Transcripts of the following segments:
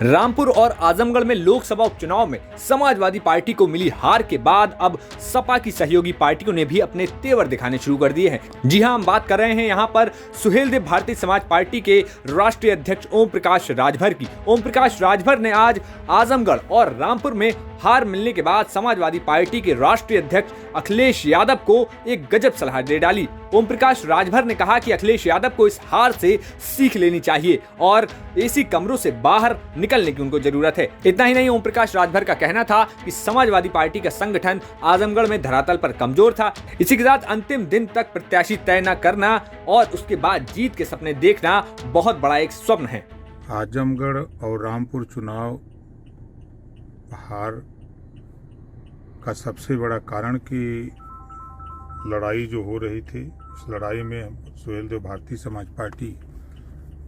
रामपुर और आजमगढ़ में लोकसभा उपचुनाव में समाजवादी पार्टी को मिली हार के बाद अब सपा की सहयोगी पार्टियों ने भी अपने तेवर दिखाने शुरू कर दिए हैं। जी हां, हम बात कर रहे हैं यहां पर सुहेलदेव भारतीय समाज पार्टी के राष्ट्रीय अध्यक्ष ओम प्रकाश राजभर की। ओम प्रकाश राजभर ने आज आजमगढ़ और रामपुर में हार मिलने के बाद समाजवादी पार्टी के राष्ट्रीय अध्यक्ष अखिलेश यादव को एक गजब सलाह दे डाली। ओम प्रकाश राजभर ने कहा कि अखिलेश यादव को इस हार से सीख लेनी चाहिए और एसी कमरों से बाहर निकलने की उनको जरूरत है। इतना ही नहीं, ओम प्रकाश राजभर का कहना था कि समाजवादी पार्टी का संगठन आजमगढ़ में धरातल पर कमजोर था। इसी के साथ अंतिम दिन तक प्रत्याशी तय न करना और उसके बाद जीत के सपने देखना बहुत बड़ा एक स्वप्न है। आजमगढ़ और रामपुर चुनाव हार का सबसे बड़ा कारण की लड़ाई जो हो रही थी, उस लड़ाई में सुहेलदेव भारतीय समाज पार्टी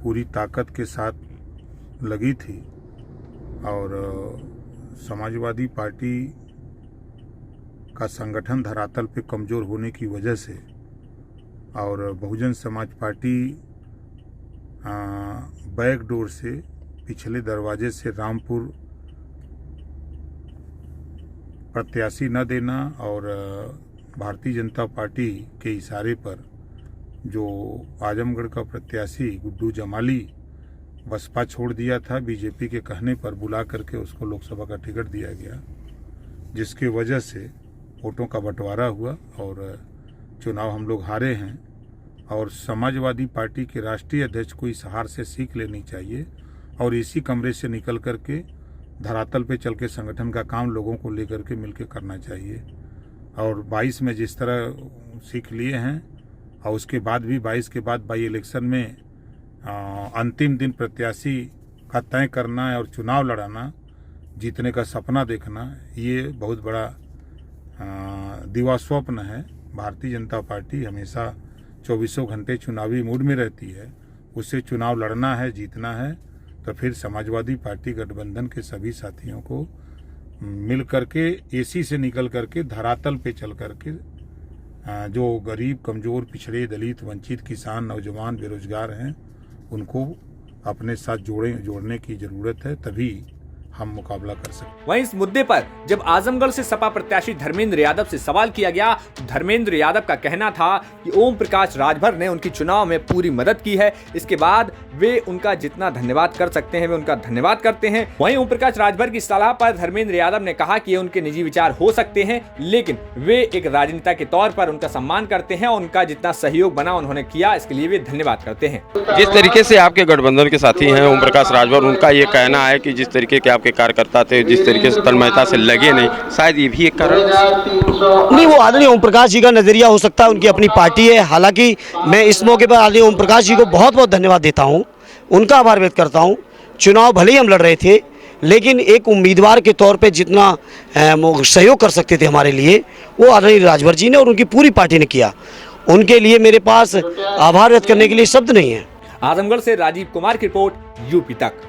पूरी ताकत के साथ लगी थी और समाजवादी पार्टी का संगठन धरातल पे कमज़ोर होने की वजह से और Bahujan Samaj party back door से पिछले दरवाजे से रामपुर प्रत्याशी न देना और भारतीय जनता पार्टी के इशारे पर जो आजमगढ़ का प्रत्याशी गुड्डू जमाली बसपा छोड़ दिया था, बीजेपी के कहने पर बुला करके उसको लोकसभा का टिकट दिया गया, जिसके वजह से वोटों का बंटवारा हुआ और चुनाव हम लोग हारे हैं। और समाजवादी पार्टी के राष्ट्रीय अध्यक्ष को इस हार से सीख लेनी चाहिए और इसी कमरे से निकल करके धरातल पे चल के संगठन का काम लोगों को लेकर के मिलके करना चाहिए। और 22 में जिस तरह सीख लिए हैं और उसके बाद भी 22 के बाद बाई इलेक्शन में अंतिम दिन प्रत्याशी का तय करना और चुनाव लड़ाना, जीतने का सपना देखना, ये बहुत बड़ा दिवा स्वप्न है। भारतीय जनता पार्टी हमेशा 24 घंटे चुनावी मूड में रहती है। उससे चुनाव लड़ना है, जीतना है तो फिर समाजवादी पार्टी गठबंधन के सभी साथियों को मिल करके एसी से निकल करके धरातल पे चल करके जो गरीब, कमज़ोर, पिछड़े, दलित, वंचित, किसान, नौजवान, बेरोजगार हैं उनको अपने साथ जोड़ने की ज़रूरत है, तभी हम मुकाबला कर सकते। वहीं इस मुद्दे पर जब आजमगढ़ से सपा प्रत्याशी धर्मेंद्र यादव से सवाल किया गया तो धर्मेंद्र यादव का कहना था कि ओम प्रकाश राजभर ने उनकी चुनाव में पूरी मदद की है, इसके बाद वे उनका जितना धन्यवाद कर सकते हैं वे उनका धन्यवाद करते हैं। वहीं ओम प्रकाश राजभर की सलाह पर धर्मेंद्र यादव ने कहा कि ये उनके निजी विचार हो सकते हैं, लेकिन वे एक राजनेता के तौर पर उनका सम्मान करते हैं और उनका जितना सहयोग बना उन्होंने किया, इसके लिए वे धन्यवाद करते हैं। जिस तरीके से आपके गठबंधन के साथी हैं ओम प्रकाश राजभर, उनका ये कहना है कि जिस तरीके के आपके कार्यकर्ता थे, जिस तरीके से तन्मयता से लगे नहीं, शायद ये भी एक कारण नहीं। वो आदरणीय ओम प्रकाश जी का नजरिया हो सकता है, उनकी अपनी पार्टी है। हालांकि मैं इस मौके पर आदरणीय ओम प्रकाश जी को बहुत बहुत धन्यवाद देता हूं, उनका आभार व्यक्त करता हूं। चुनाव भले ही हम लड़ रहे थे, लेकिन एक उम्मीदवार के तौर पे जितना सहयोग कर सकते थे हमारे लिए, वो आदरणीय राजभर जी ने और उनकी पूरी पार्टी ने किया। उनके लिए मेरे पास आभार व्यक्त करने के लिए शब्द नहीं है। आजमगढ़ से राजीव कुमार की रिपोर्ट, यूपी तक।